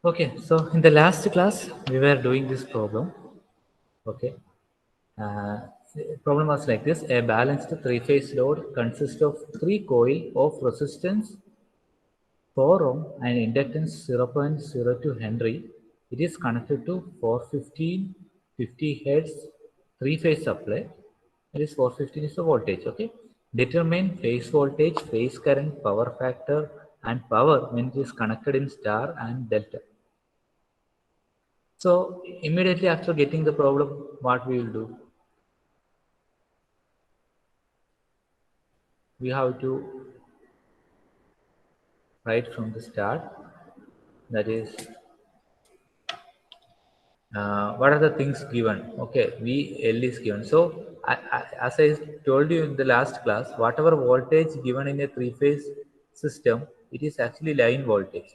Okay, so in the last class, we were doing this problem. Okay, the problem was like this: a balanced three-phase load consists of three coil of resistance 4 ohm and inductance 0.02 Henry. It is connected to 415 50 hertz three-phase supply. That is 415 is the voltage. Okay, determine phase voltage, phase current, power factor, and power when it is connected in star and delta. So immediately after getting the problem, what we will do? We have to write from the start. That is, what are the things given? Okay, VL is given. So as I told you in the last class, whatever voltage given in a three-phase system, it is actually line voltage.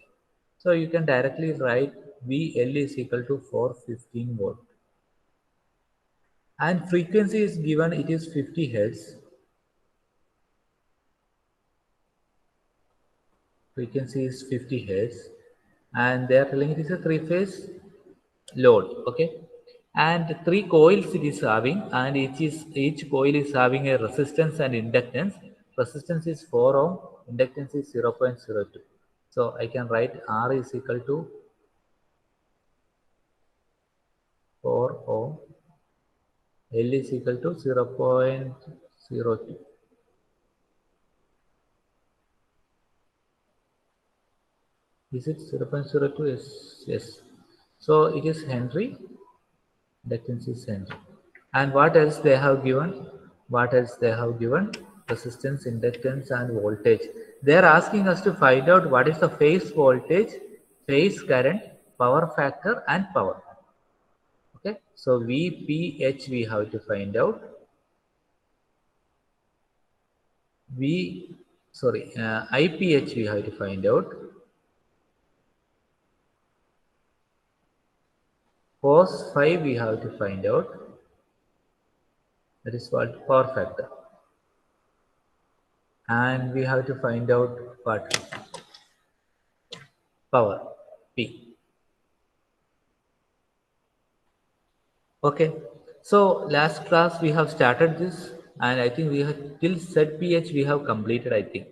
So you can directly write VL is equal to 415 volt. And frequency is given, it is 50 hertz. Frequency is 50 hertz, and they are telling it is a three-phase load. Okay, and three coils it is having, and each coil is having a resistance and inductance. Resistance is 4 ohm, inductance is 0.02. So I can write R is equal to 4 ohm, L is equal to 0.02. Is it 0.02? Yes. So it is Henry. Inductance is Henry. And what else they have given? What else they have given? Resistance, inductance, and voltage. They are asking us to find out what is the phase voltage, phase current, power factor, and power. Okay. So VPH we have to find out. IPH we have to find out. Cos 5 we have to find out. That is what power factor. And we have to find out what power P. Okay, so last class we have started this, and I think we have till set pH we have completed, I think.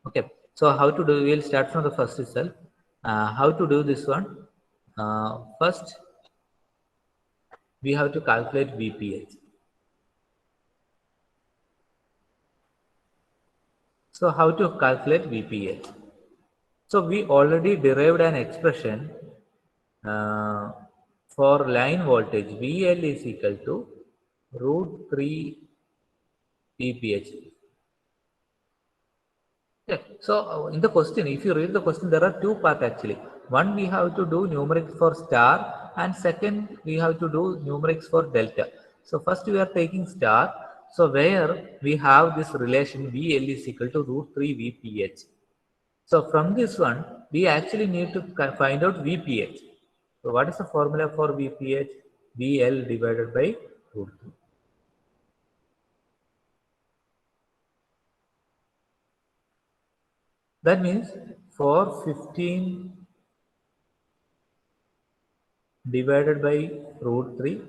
Okay, so how to do? We'll start from the first itself. How to do this one? First, we have to calculate VPH. So how to calculate VPH? So we already derived an expression uh, for line voltage. VL is equal to root 3 VPH. Yeah. So in the question, if you read the question, there are two parts actually. One, we have to do numerics for star, and second, we have to do numerics for delta. So first we are taking star. So where we have this relation VL is equal to root 3 VPH. So from this one, we actually need to find out VPH. So what is the formula for VPH? VL divided by root 3. That means 415 divided by root 3.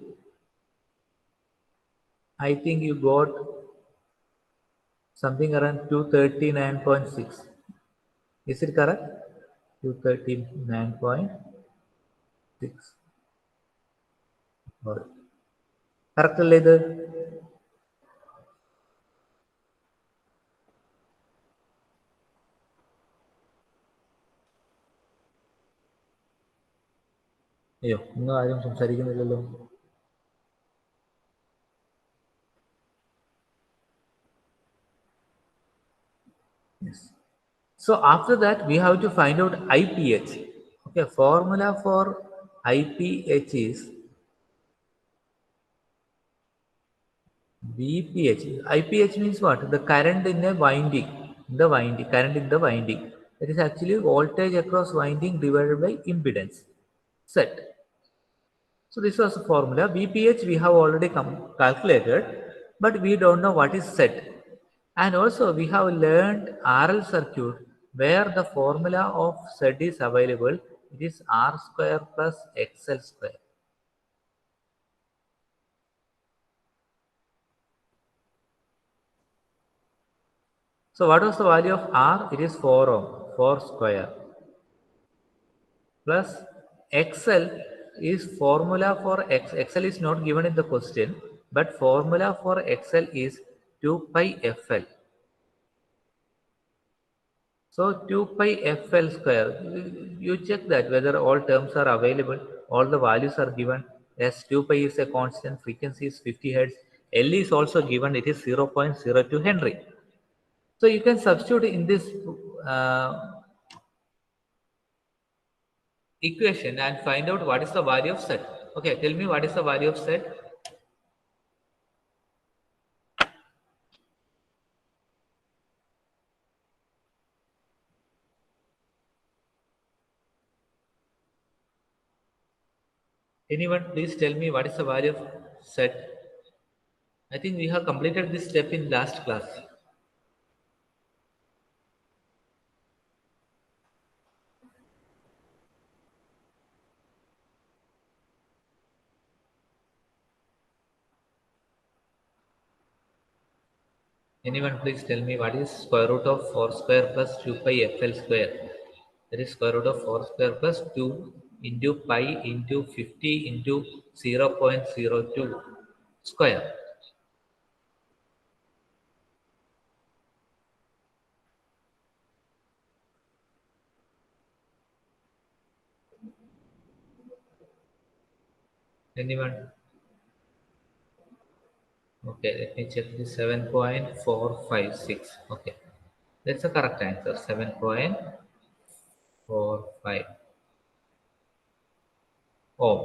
I think you got something around 239.6. Is it correct? 239.6. Correct അല്ലേ ഇത്? അയ്യോ, ഒന്നും ആരും സംസാരിക്കുന്നില്ലല്ലോ. Yes. So after that, we have to find out IPH. Okay, formula for IPH is VPH. IPH means what? The current in a winding. Current in the winding. That is actually voltage across winding divided by impedance. Set. So this was the formula. VPH we have already calculated, but we don't know what is set. And also we have learned RL circuit where the formula of set is available it is R square plus XL square. So what was the value of R? It is 4 ohm, 4 square. Plus XL is formula for XL is not given in the question, but formula for XL is 2 pi FL. So 2 pi FL square, you check that whether all terms are available, all the values are given. Yes, 2 pi is a constant, frequency is 50 Hertz. L is also given, it is 0.02 Henry. So you can substitute in this equation and find out what is the value of Z. Okay, tell me what is the value of Z? Anyone, please tell me what is the value of Z? I think we have completed this step in last class. Anyone, please tell me what is square root of 4 square plus 2 pi FL square? That is square root of 4 square plus 2 into pi into 50 into 0.02 square. Anyone? Okay, let me check this 7.456. Okay, that's the correct answer 7.45 ohm.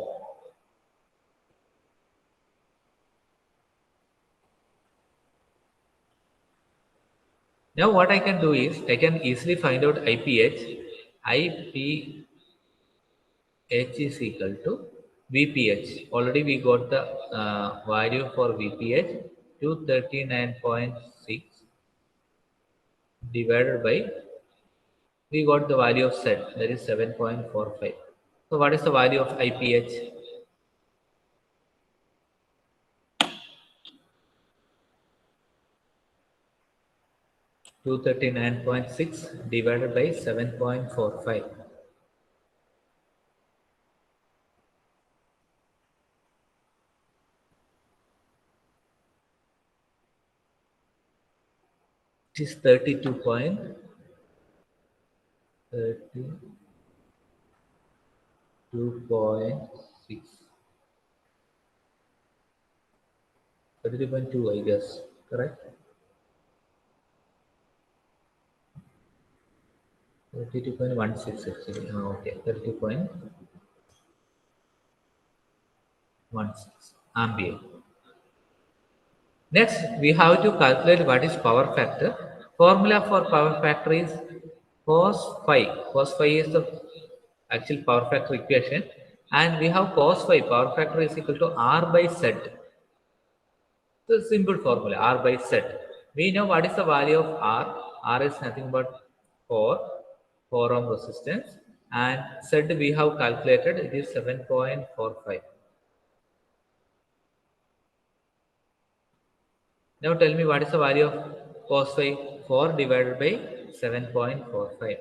Now what I can do is I can easily find out IPH. IPH is equal to VPH. Already we got the value for VPH 239.6 divided by, we got the value of Z, that is 7.45. So what is the value of IPH? 239.6 divided by 7.45. It is 32.6. 32.2, I guess, correct? 32.16 actually. Okay, 32.16 ampere. Next, we have to calculate what is power factor. Formula for power factor is cos phi. Cos phi is the actual power factor equation, and we have cos phi. Power factor is equal to R by Z. So simple formula, R by Z. We know what is the value of R. R is nothing but 4 ohm resistance, and Z we have calculated, it is 7.45. Now tell me what is the value of cos phi. 4 divided by 7.45.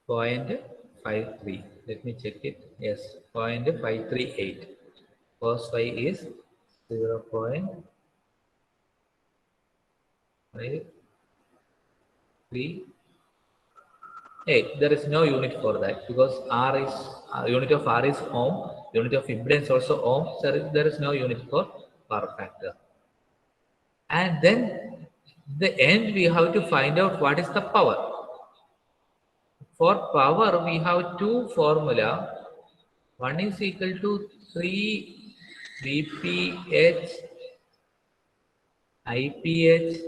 0.53. Let me check it. Yes, 0.538. Cos phi is 0.538. There is no unit for that because R is unit of R is ohm, unit of impedance also ohm. So there is no unit for power factor. And then the end we have to find out what is the power. For power we have two formula. One is equal to 3 VPH IPH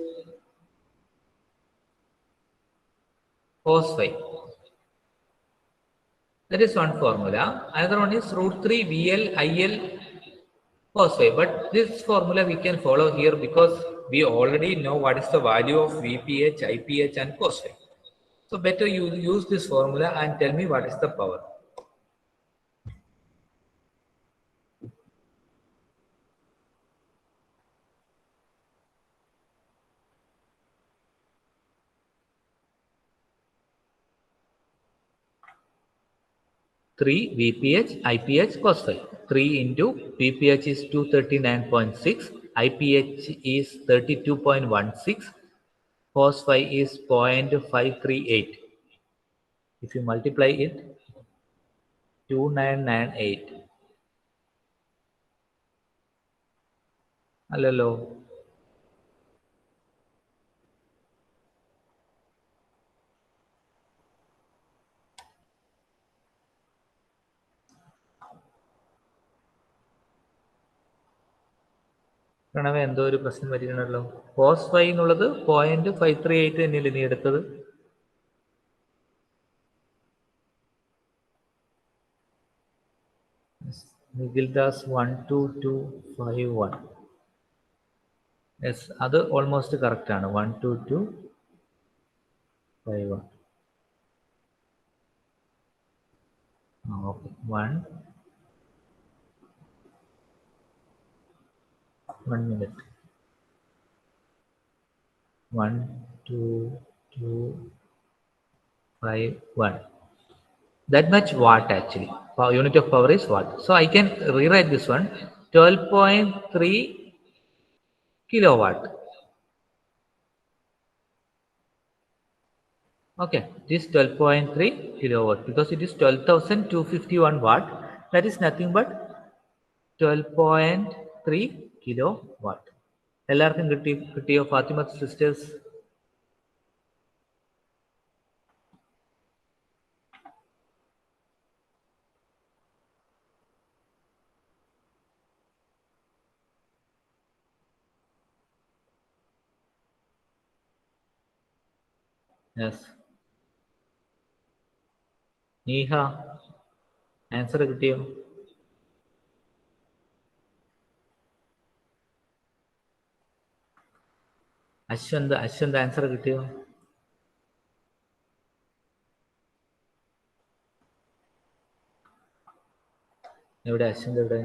cos phi. That is one formula. Another one is root 3 VL IL cos phi. But this formula we can follow here because we already know what is the value of VPH, IPH and cos phi. So better you use this formula and tell me what is the power. Three VPH, IPH, cos phi. 3 into VPH is 239.6, IPH is 32.16, cos phi is 0.538. If you multiply it, 2998. Hello. പ്രണവ എന്തോ ഒരു പ്രശ്നം വരികയാണല്ലോ. Cos phi എന്നുള്ളത് 0.538 തന്നെയല്ലേ നീ എടുത്തത്? Nikhil Das 12251. Yes, അത് almost correct ആണ്. 12251. Okay, 1 minute. 12251. That much watt actually. Unit of power is watt. So I can rewrite this one, 12.3 kilowatt. Okay, this 12.3 kilowatt because it is 12,251 watt. That is nothing but 12.3 kilowatt. എല്ലാവർക്കും കിട്ടിയോ Fathima sisters? Yes. Neeha answer കിട്ടിയോ? Ashwanth answer കിട്ടിയോ? എവിടെ അശ്വന്ത്? എവിടെ?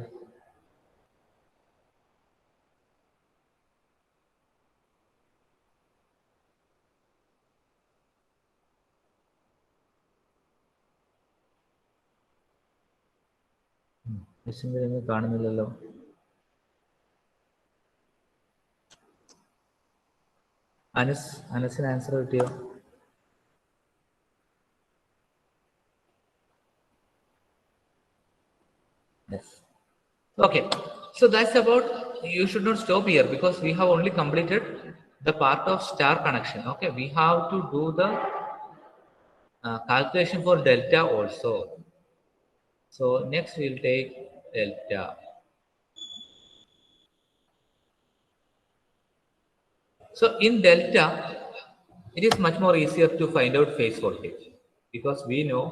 അശ്വന്ത് കാണുന്നില്ലല്ലോ. അനസിന് answer കിട്ടിയോ? Yes. Okay, so that's about. You should not stop here because we have only completed the part of star connection. Okay, we have to do the calculation for delta also. So next we'll take delta. So in delta, it is much more easier to find out phase voltage because we know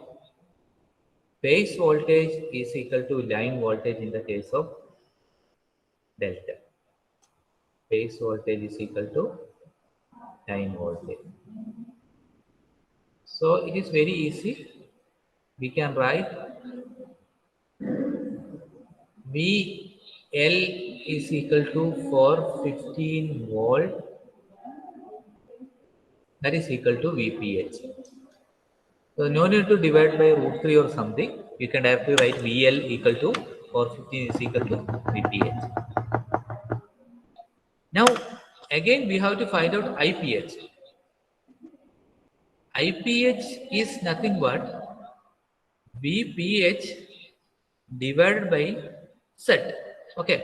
phase voltage is equal to line voltage in the case of delta. Phase voltage is equal to line voltage. So it is very easy. We can write VL is equal to for 15 volt, that is equal to VPH. So no need to divide by √3 or something. You can directly write VL equal to for 15 is equal to VPH. Now again we have to find out IPH. IPH is nothing but VPH divided by Z. Okay,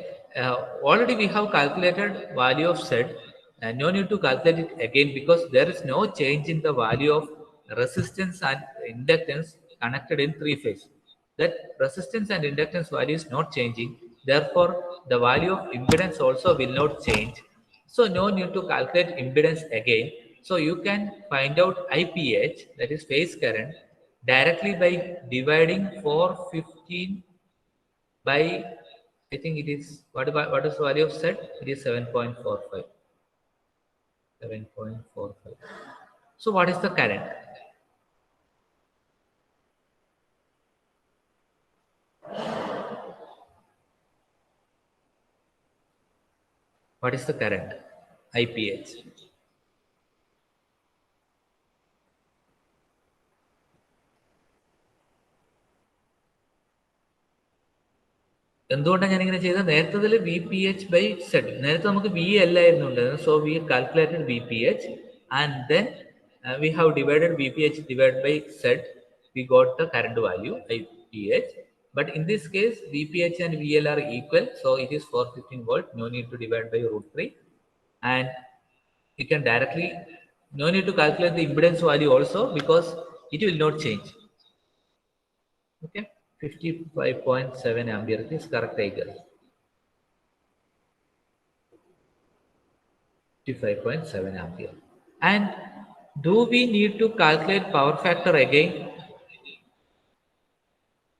already we have calculated value of Z and no need to calculate it again because there is no change in the value of resistance and inductance connected in three phase. That resistance and inductance value is not changing, therefore the value of impedance also will not change. So no need to calculate impedance again. So you can find out IPH, that is phase current, directly by dividing 415 by I think it is, what is the value of Z? It is 7.45. 7.45. So what is the current? What is the current? IPH. എന്തുകൊണ്ടാണ് ഞാനിങ്ങനെ ചെയ്തത്? നേരത്തെ V P H by Z, നേരത്തെ നമുക്ക് V അല്ലായിരുന്നു ഉണ്ടായിരുന്നത്. So V calculated V P H and then we have divided VPH divided by Z. We got the current value IPH. But in this case, VPH and VL are equal, so it is 415 volt. No need to divide by √3, and you can directly, no need to calculate the impedance value also because it will not change. Okay, 55.7 ampere is correct, I guess. 55.7 ampere. And do we need to calculate power factor again?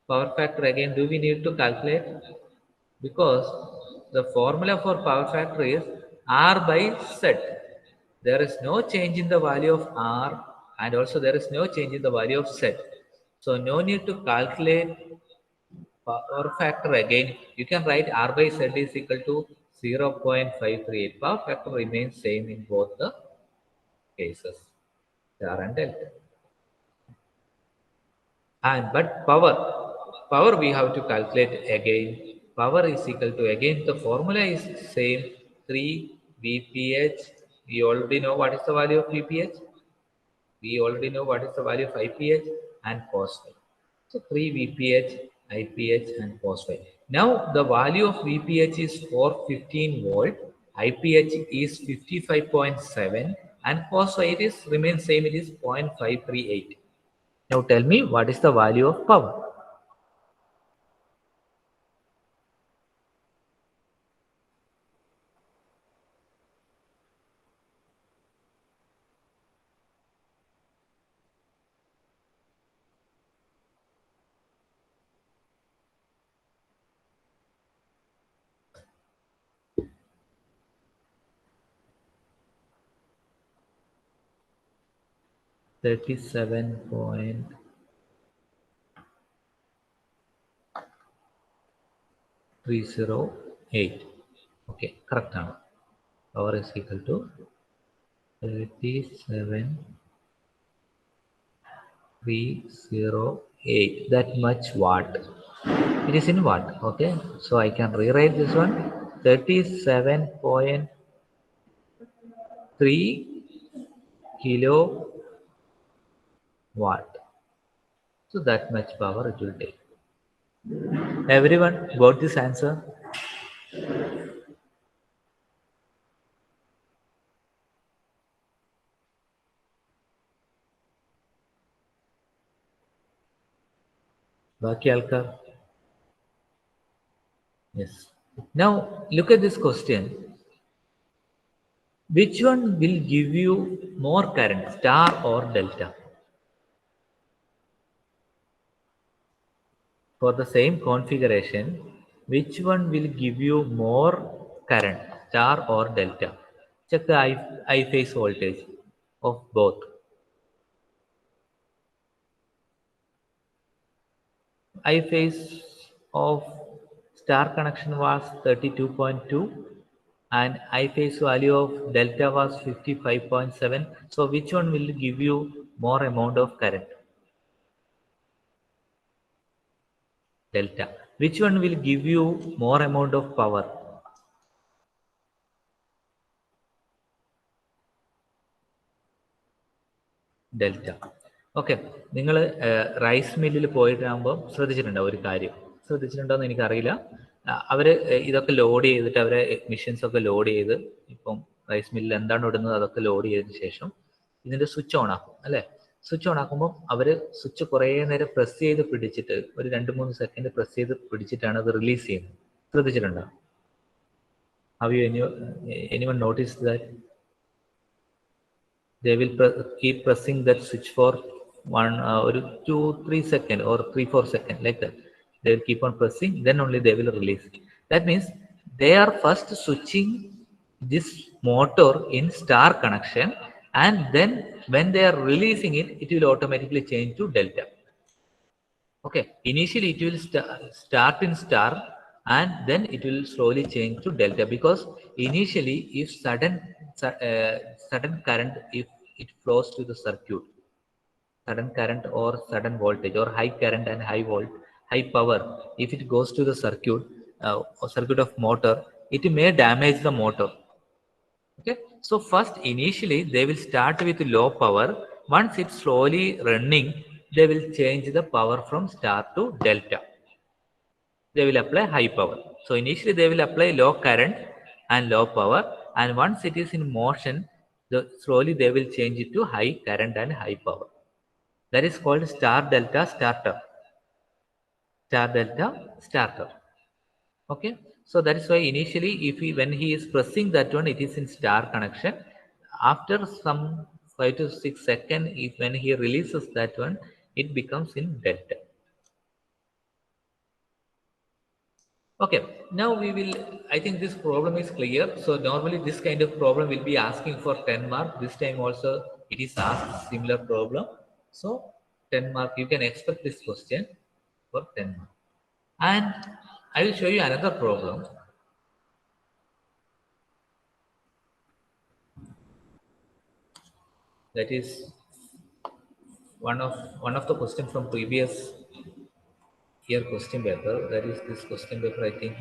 Power factor again, do we need to calculate? Because the formula for power factor is R by Z. There is no change in the value of R, and also there is no change in the value of Z. So no need to calculate power factor again. You can write R by Z is equal to 0.538. Power factor remains same in both the cases, R and delta. And but power we have to calculate again. Power is equal to, again the formula is same, 3 VPH. We already know what is the value of VPH. We already know what is the value of IPH and cos phi. So 3 VPH, IPH and cos phi. Now the value of VPH is 415 volt, IPH is 55.7, and cos phi it is remains same, it is 0.538. Now tell me what is the value of power? $37.308. Okay, correct now. Power is equal to 37.308. That much watt. It is in watt. Okay, so I can rewrite this one. 37.3 kilowatt. So that much power it will take. Everyone got this answer? ബാക്കി ആൾക്കാർ? Yes. Now look at this question. Which one will give you more current, star or delta? For the same configuration, which one will give you more current, star or delta? Check the I phase voltage of both. I phase of star connection was 32.2 and I phase value of delta was 55.7. So which one will give you more amount of current? Delta. Which one will give you more amount of power? Delta. Okay, നിങ്ങൾ rice മില്ലിൽ പോയിട്ടാകുമ്പോൾ ശ്രദ്ധിച്ചിട്ടുണ്ടോ ഒരു കാര്യം? ശ്രദ്ധിച്ചിട്ടുണ്ടോ എന്ന് എനിക്കറിയില്ല. അവർ ഇതൊക്കെ load ചെയ്തിട്ട് അവരെ മെഷീൻസ് ഒക്കെ ലോഡ് ചെയ്ത്, ഇപ്പം റൈസ് മില്ലിൽ എന്താണ് ഇടുന്നത് അതൊക്കെ ലോഡ് ചെയ്തതിന് ശേഷം ഇതിൻ്റെ സ്വിച്ച് ഓൺ ആക്കും അല്ലേ? സ്വിച്ച് ഓൺ ആക്കുമ്പോൾ അവർ സ്വിച്ച് കുറേ നേരം പ്രസ് ചെയ്ത് പിടിച്ചിട്ട് ഒരു 2-3 സെക്കൻഡ് പ്രസ് ചെയ്ത് പിടിച്ചിട്ടാണ് അത് റിലീസ് ചെയ്യുന്നത്. ശ്രദ്ധിച്ചിട്ടുണ്ടോ? Have you anyone noticed that? They will keep pressing that switch for 2-3 seconds or 3-4 seconds, like that. They will keep on pressing, then only they will release it. That means they are first switching this motor in star connection, and then when they are releasing it, it will automatically change to delta. Okay, initially it will start in star and then it will slowly change to delta, because initially if sudden current, if it flows to the circuit, sudden current or sudden voltage or high current and high power, if it goes to the circuit or circuit of motor, it may damage the motor. Okay, so first initially they will start with low power. Once it's slowly running, they will change the power from star to delta. They will apply high power. So initially they will apply low current and low power, and once it is in motion, slowly they will change it to high current and high power. That is called star delta starter. Star delta starter. Okay, so that is why initially if he, when he is pressing that one, it is in star connection. After some 5 to 6 seconds, if when he releases that one, it becomes in delta. Okay, now we will, I think this problem is clear. So normally this kind of problem will be asking for 10 mark. This time also it is asked similar problem. So 10 mark, you can expect this question for 10 mark. And I will show you another problem. That is one of the question from previous year question paper. That is this question paper, I think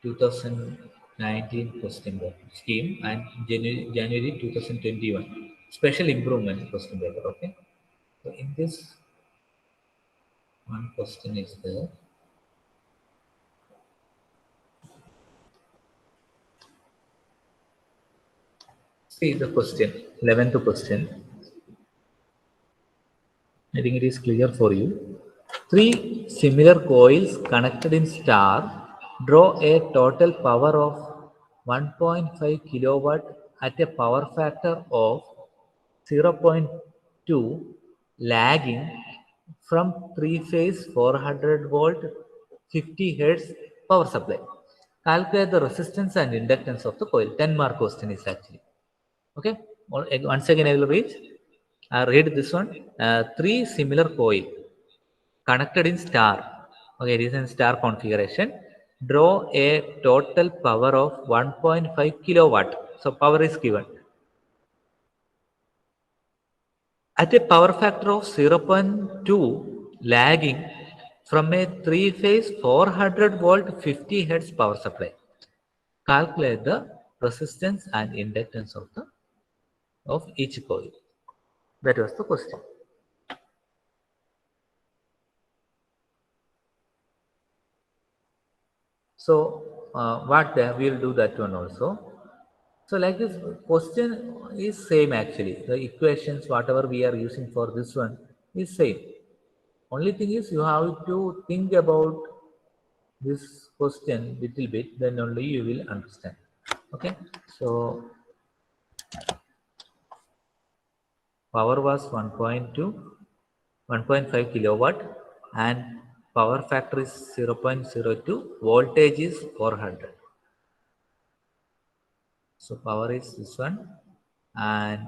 2019 question paper scheme, and January 2021 special improvement question paper. Okay, so in this one question is there. See the question, 11th question. I think it is clear for you. Three similar coils connected in star draw a total power of 1.5 kilowatt at a power factor of 0.2, lagging from three-phase 400 volt 50 hertz power supply. Calculate the resistance and inductance of the coil. 10 mark question is actually. Okay, once again I will read this one. Three similar coil connected in star. Okay, it is in star configuration. Draw a total power of 1.5 kilowatt. So power is given at a power factor of 0.2, lagging from a three-phase 400 volt 50 hertz power supply. Calculate the resistance and inductance of each coil. That was the question. So what we'll do that one also. So like this question is same actually. The equations whatever we are using for this one is same. Only thing is you have to think about this question little bit, then only you will understand. Okay. So power was 1.2, 1.5 kilowatt, and power factor is 0.02. Voltage is 400. So power is this one, and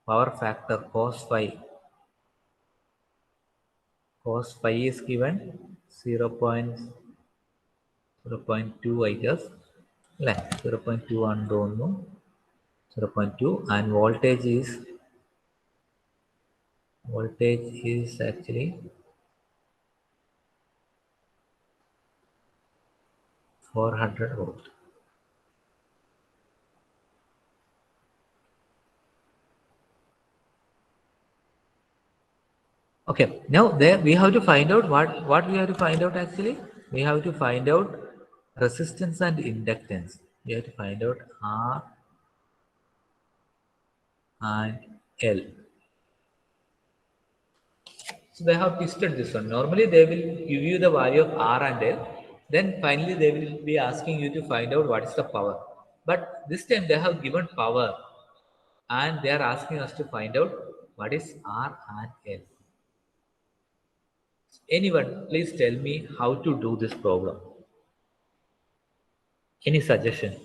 power factor cos phi is given 0.2, I guess. Like 0.2 and don't know 0.2, and voltage is actually 400 volt. Okay, now there we have to find out what we have to find out actually. We have to find out resistance and inductance. We have to find out R and L. So they have twisted this one. Normally they will give you the value of R and L. Then finally they will be asking you to find out what is the power. But this time they have given power and they are asking us to find out what is R and L. Anyone, please tell me how to do this problem. Any suggestion?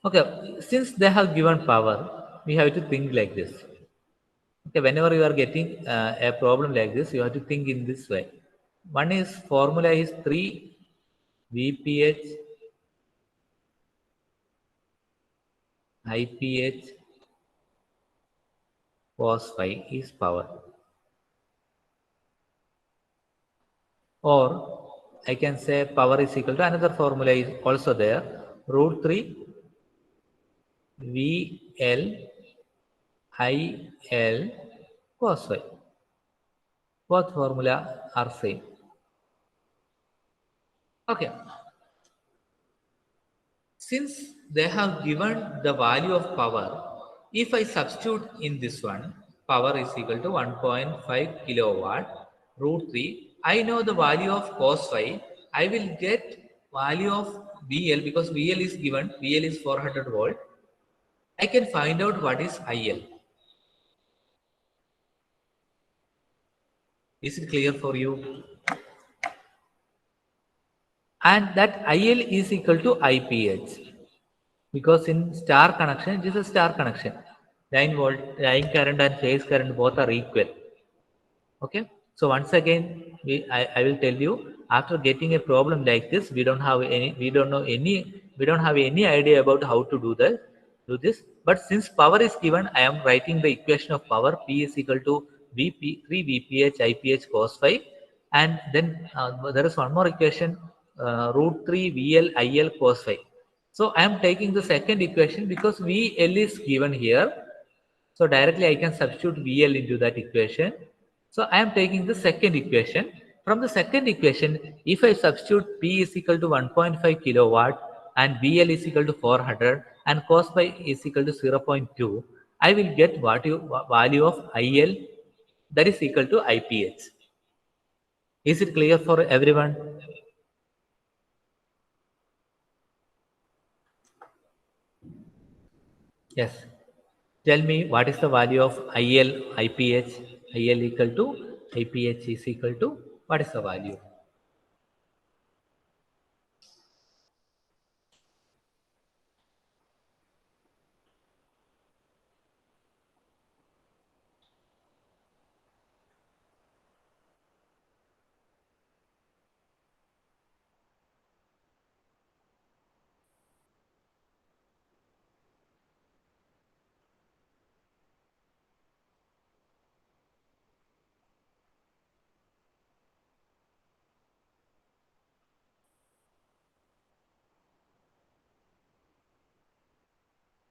Okay, since they have given power, we have to think like this. Okay, whenever you are getting a problem like this, you have to think in this way. One is formula is 3 VPH IPH cos phi is power. Or I can say power is equal to another formula is also there, root 3 VL IL cos phi. Both formula are same. Okay. Since they have given the value of power, if I substitute in this one, power is equal to 1.5 kilowatt root 3. I know the value of cos phi. I will get value of VL because VL is given. VL is 400 volt. I can find out what is IL. Is it clear for you? And that IL is equal to IPH. Because in star connection, it is a star connection. Line current and phase current both are equal. Okay. So once again, I will tell you after getting a problem like this, we don't have any idea about how to do this. But since power is given, I am writing the equation of power P is equal to VP 3 VPH IPH cos phi, and then there is one more equation root 3 VL IL cos phi. So I am taking the second equation because VL is given here. So directly I can substitute VL into that equation. So I am taking the second equation. From the second equation, if I substitute P is equal to 1.5 kilowatt and VL is equal to 400 and cos phi is equal to zero point 0.2, I will get value of IL that is equal to IPH. Is it clear for everyone? Yes. Tell me what is the value of IL IPH? IL equal to IPH is equal to what is the value?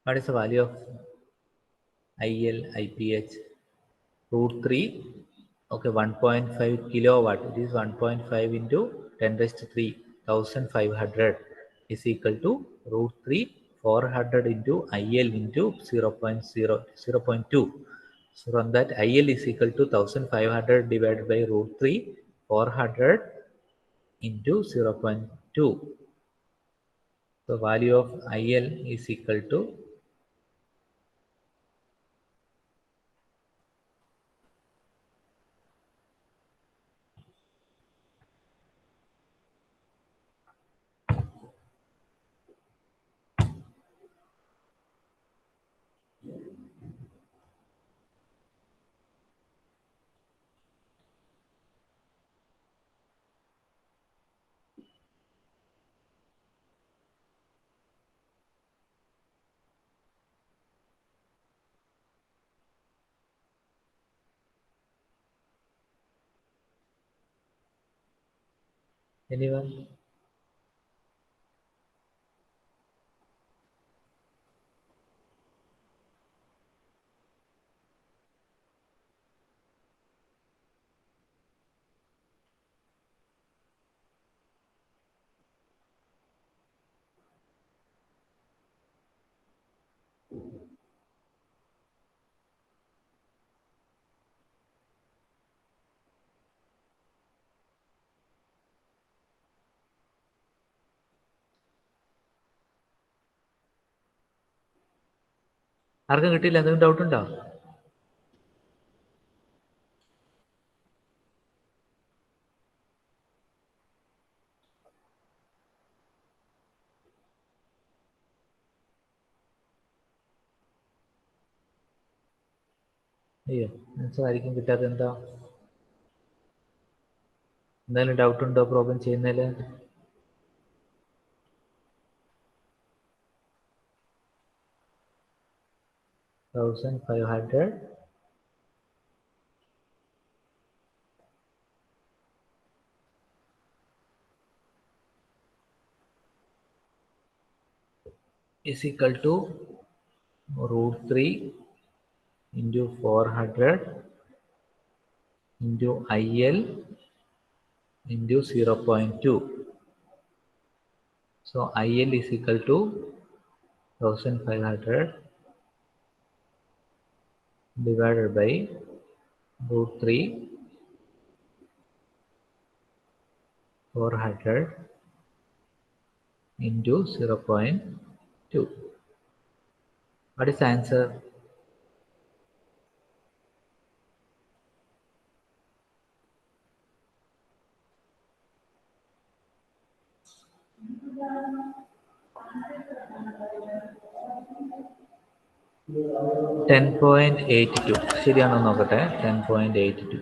What is the value of IL IPH? Root 3, okay, 1.5 kilowatt. It is 1.5 into 10 raised to 3, 1500 is equal to root 3, 400 into IL into 0.2. So from that, IL is equal to 1500 divided by root 3, 400 into 0.2. The value of IL is equal to, anyone? ആർക്കും കിട്ടിയില്ല? എന്തെങ്കിലും doubt ഉണ്ടോ? അയ്യോ, answer ആയിരിക്കും കിട്ടാതെ. എന്താ, എന്തായാലും doubt ഉണ്ടോ പ്രോബ്ലം ചെയ്യുന്നതിൽ? $1,500 is equal to √3 into 400 into IL into 0.2. So IL is equal to 1,500 divided by √3 400 into 0.2. What is the answer? $10.82. ശരിയാണോ നോക്കട്ടെ. 10.82.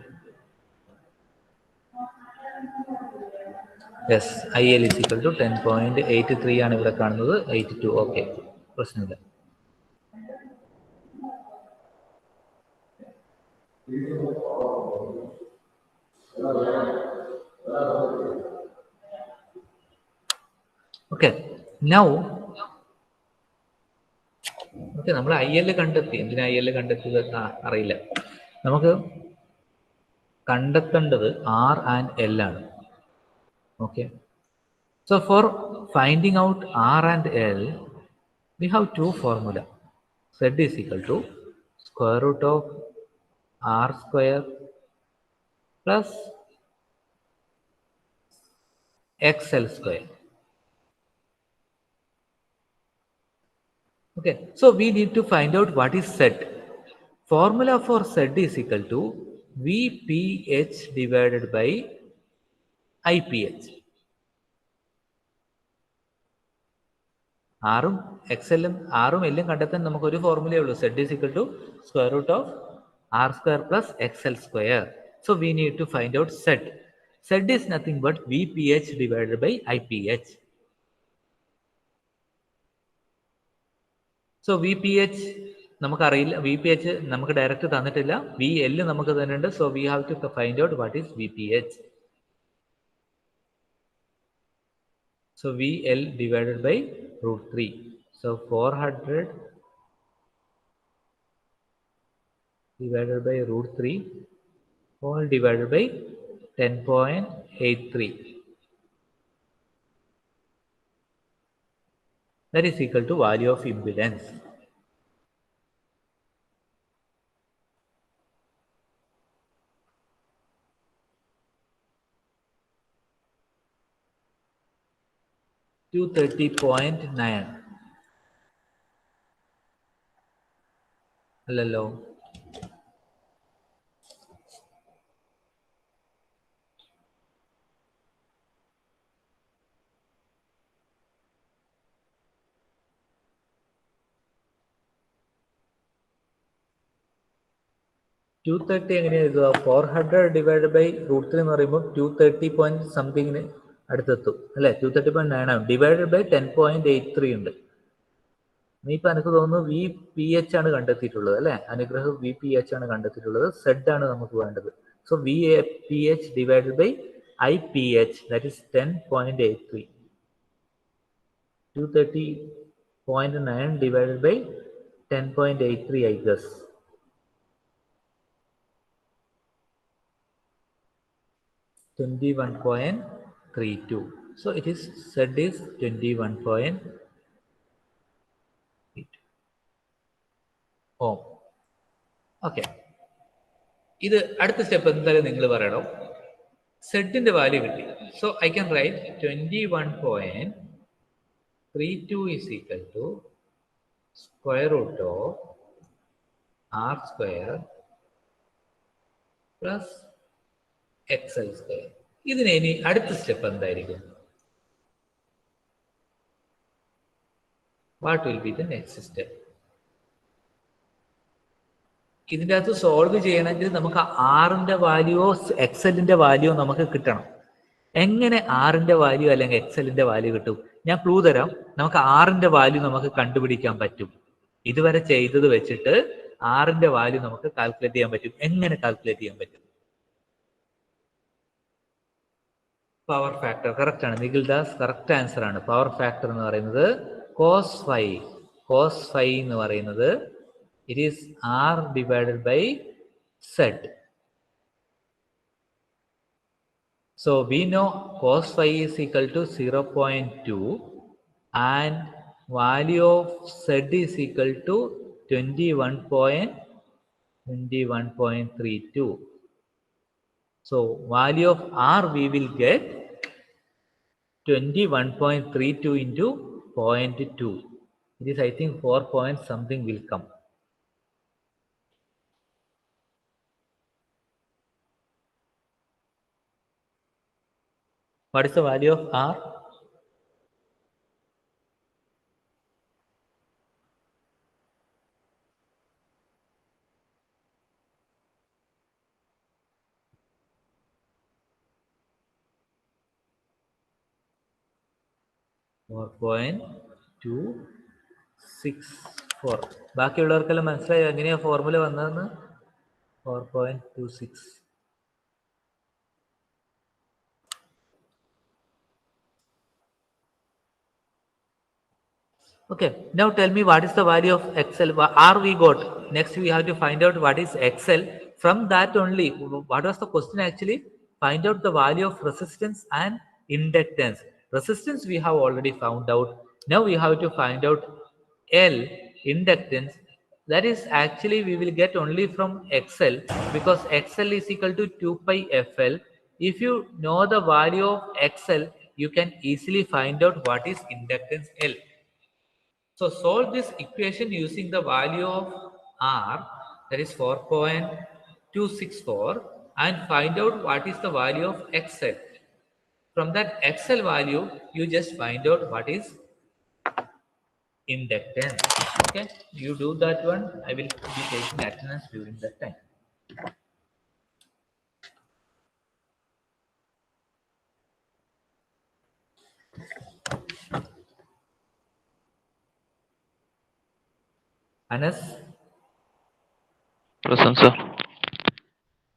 Yes, IL is equal to 10.83 ആണ് ഇവിടെ കാണുന്നത്. 82. ഓക്കെ, പ്രശ്നമില്ല. ഓക്കെ, നൗ ഓക്കെ, നമ്മൾ IL കണ്ടെത്തി. എന്തിനാ IL കണ്ടെത്തിയത് അറിയില്ല. നമുക്ക് കണ്ടെത്തേണ്ടത് R and L ആണ്. Okay, so for finding out R and L, we have two formula. Z is equal to square root of R square plus XL square. Okay, so we need to find out what is Z. Formula for Z is equal to VPH divided by IPH. ആറും എക്സലും ആറും എല്ലും കണ്ടെത്താൻ നമുക്ക് ഒരു ഫോർമുലയേ ഉള്ളൂ. Z is equal to square root of R square plus XL square. So we need to find out Z. Z is nothing but VPH divided by IPH. So VPH നമുക്കറിയില്ല, VPH നമുക്ക് direct തന്നിട്ടില്ല. VL നമുക്ക് തന്നിട്ടുണ്ട്. So we have to find out what is VPH. So VL divided by √3. So 400 divided by √3 all divided by 10.83. That is equal to value of impedance. $230.9. അല്ലല്ലോ, $230 എങ്ങനെയാ എഴുതുക? 400 divide by √3 എന്ന് പറയുമ്പോൾ 230 point സംതിങ്ങിന് അടുത്തെത്തും അല്ലെ? 230.9 ആണ്. ഡിവൈഡഡ് ബൈ 10.83 ഉണ്ട്. ഇനിയിപ്പോ എനിക്ക് തോന്നുന്നു VPH ആണ് കണ്ടെത്തിയിട്ടുള്ളത് അല്ലെ? അനുഗ്രഹം VPH ആണ് കണ്ടെത്തിയിട്ടുള്ളത്. Z ആണ് നമുക്ക് വേണ്ടത്. So VPH divided by IPH, that is 10.83. 230.9 divided by 10.83, I guess. $21.32. So it is Z is 21.32 ohm. Okay, ഇത് അടുത്ത സ്റ്റെപ്പ് എന്തായാലും നിങ്ങൾ പറയണം. സെഡിന്റെ വാല്യൂ കിട്ടി. So I can write 21.32 is equal to square root of R square plus XL square. ഇതിന് ഇനി അടുത്ത step എന്തായിരിക്കും? What will be the next step? ഇതിൻ്റെ അകത്ത് സോൾവ് ചെയ്യണമെങ്കിൽ നമുക്ക് ആറിൻ്റെ വാല്യൂയോ എക്സലിൻ്റെ വാല്യൂയോ നമുക്ക് കിട്ടണം. എങ്ങനെ ആറിൻ്റെ വാല്യൂ അല്ലെങ്കിൽ എക്സലിൻ്റെ വാല്യൂ കിട്ടും? ഞാൻ ക്ലൂ തരാം. നമുക്ക് ആറിൻ്റെ വാല്യൂ നമുക്ക് കണ്ടുപിടിക്കാൻ പറ്റും. ഇതുവരെ ചെയ്തത് വെച്ചിട്ട് ആറിൻ്റെ വാല്യൂ നമുക്ക് കാൽക്കുലേറ്റ് ചെയ്യാൻ പറ്റും. എങ്ങനെ കാൽക്കുലേറ്റ് ചെയ്യാൻ പറ്റും? Power factor. കറക്റ്റ് ആണ് നിഖിൽ ദാസ്, കറക്റ്റ് ആൻസർ ആണ്. പവർ ഫാക്ടർ എന്ന് പറയുന്നത് കോസ് ഫൈ എന്ന് പറയുന്നത് it is R divided by Z. So we know cos phi is equal to 0.2 and value of z is equal to 21.32. So value of r we will get 21.32 into 0.2. It is, I think, 4 point something will come. What is the value of r? .264. ബാക്കിയുള്ളവർക്കെല്ലാം മനസ്സിലായോ എങ്ങനെയാ formula വന്നതെന്ന്? 4.26. Okay, now tell me what is the value of XL? R we got. Next we have to find out what is XL. From that only, what was the question actually? Find out the value of resistance and inductance. Resistance we have already found out. Now we have to find out L, inductance. That is actually we will get only from XL, because XL is equal to 2 pi FL. If you know the value of XL, you can easily find out what is inductance L. So solve this equation using the value of R, that is 4.264, and find out what is the value of XL. From that XL value, you just find out what is inductance. Okay, you do that one. I will be taking attendance during that time. Anas? Present, sir.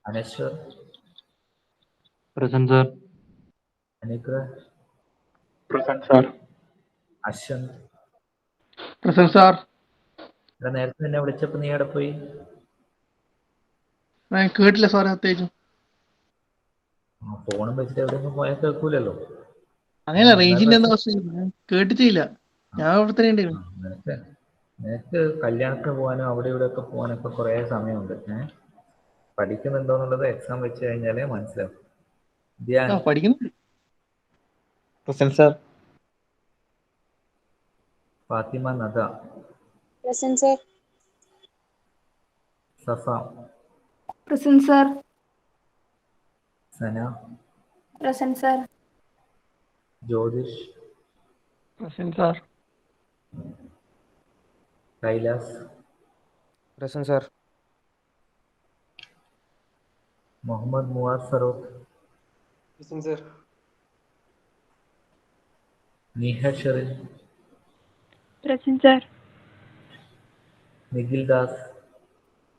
Aneshwar? Present, sir. Anikra? Present, sir. Ashant? Present, sir. നേരത്തെ എന്നെ വിളിച്ചപ്പോ നീ എവിടെ പോയി? ഞാൻ കേട്ടില്ല സാറേ അത്യാവശ്യം. ഫോണും വെച്ചിട്ട് എവിടെയെങ്കിലും പോയാൽ കേൾക്കൂലല്ലോ. അങ്ങനെയല്ല, റേഞ്ചിന്റെ എന്താ പ്രശ്നം? ഞാൻ കേട്ടിട്ടില്ല. ഞാൻ അവിടെ തന്നെ ഉണ്ടായിരുന്നു. നിനക്ക് കല്യാണത്തിന് പോകാനും അവിടെ ഇവിടെ ഒക്കെ പോകാനൊക്കെ കുറെ സമയമുണ്ട്. പഠിക്കുന്നുണ്ടോന്നുള്ളത് എക്സാം വെച്ച് കഴിഞ്ഞാലേ മനസ്സിലാവും. പഠിക്കുന്നുണ്ട്. Present, sir. Fathima Nada? Present, sir. Safa? Present, sir. Sana? Present, sir. Jyothish? Present, sir. Kailas? Present, sir. Muhammad Muvar Farooq? Present, sir. Neeha Sherin? Present, sir. Nikhil Das?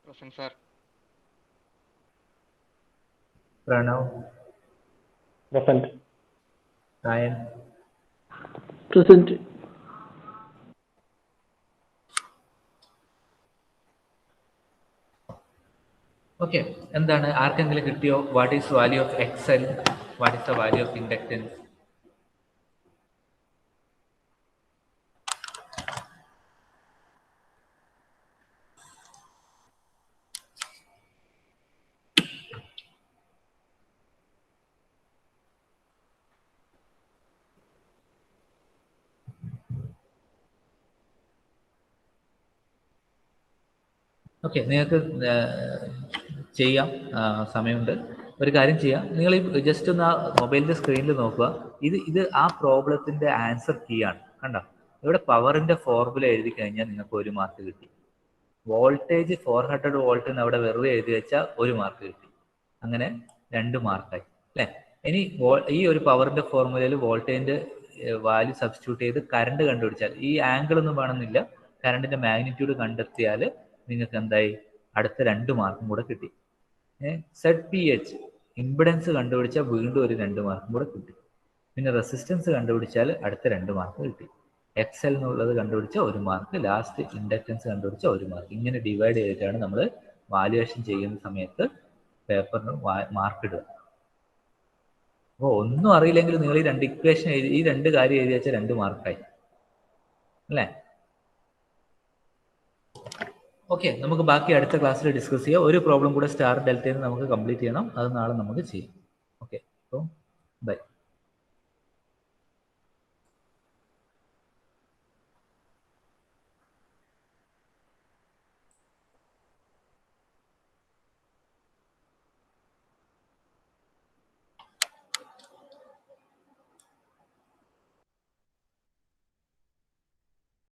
Present, sir. Pranav? Present. Sayan? Present. Okay, എന്താണ് ആർക്കെങ്കിലും കിട്ടിയോ? What is value of X L? What is the value of inductance? Okay, നിങ്ങൾക്ക് ചെയ്യാം, സമയമുണ്ട്. ഒരു കാര്യം ചെയ്യാം, നിങ്ങൾ ഈ ജസ്റ്റ് ഒന്ന് ആ മൊബൈലിൻ്റെ സ്ക്രീനിൽ നോക്കുക. ഇത് ആ പ്രോബ്ലത്തിൻ്റെ ആൻസർ കീ ആണ്. കണ്ടോ, ഇവിടെ പവറിൻ്റെ ഫോർമുല എഴുതി കഴിഞ്ഞാൽ നിങ്ങൾക്ക് 1 മാർക്ക് കിട്ടി. വോൾട്ടേജ് 400 വോൾട്ട് എന്ന് അവിടെ വെറുതെ എഴുതി വെച്ചാൽ 1 മാർക്ക് കിട്ടി. അങ്ങനെ 2 മാർക്കായി അല്ലേ. ഇനി ഈ ഒരു പവറിൻ്റെ ഫോർമുലയിൽ വോൾട്ടേജിൻ്റെ വാല്യൂ സബ്സ്റ്റിറ്റ്യൂട്ട് ചെയ്ത് കറണ്ട് കണ്ടുപിടിച്ചാൽ, ഈ ആംഗിൾ ഒന്നും വേണമെന്നില്ല, കറണ്ടിൻ്റെ മാഗ്നിറ്റ്യൂഡ് കണ്ടെത്തിയാൽ നിങ്ങൾക്ക് എന്തായി, അടുത്ത 2 മാർക്കും കൂടെ കിട്ടി. ZPH ഇമ്പിഡൻസ് കണ്ടുപിടിച്ചാൽ വീണ്ടും ഒരു 2 മാർക്കും കൂടെ കിട്ടി. പിന്നെ റെസിസ്റ്റൻസ് കണ്ടുപിടിച്ചാൽ അടുത്ത 2 മാർക്ക് കിട്ടി. XL എന്നുള്ളത് കണ്ടുപിടിച്ച 1 മാർക്ക്, ലാസ്റ്റ് ഇൻഡക്റ്റൻസ് കണ്ടുപിടിച്ച 1 മാർക്ക്. ഇങ്ങനെ ഡിവൈഡ് ചെയ്തിട്ടാണ് നമ്മൾ വാല്യുവേഷൻ ചെയ്യുന്ന സമയത്ത് പേപ്പറിന് മാർക്ക് ഇടുക. അപ്പോൾ ഒന്നും അറിയില്ലെങ്കിൽ നിങ്ങൾ ഈ 2 ഇക്വേഷൻ എഴുതി, ഈ 2 കാര്യം എഴുതി വെച്ചാൽ 2 മാർക്കായി അല്ലേ. ഓക്കെ, നമുക്ക് ബാക്കി അടുത്ത ക്ലാസ്സിൽ ഡിസ്കസ് ചെയ്യാം. ഒരു പ്രോബ്ലം കൂടെ സ്റ്റാർ ഡെൽറ്റയിൽ നമുക്ക് കംപ്ലീറ്റ് ചെയ്യണം, അത് നാളെ നമുക്ക് ചെയ്യാം. ഓക്കെ, അപ്പോൾ ബൈ.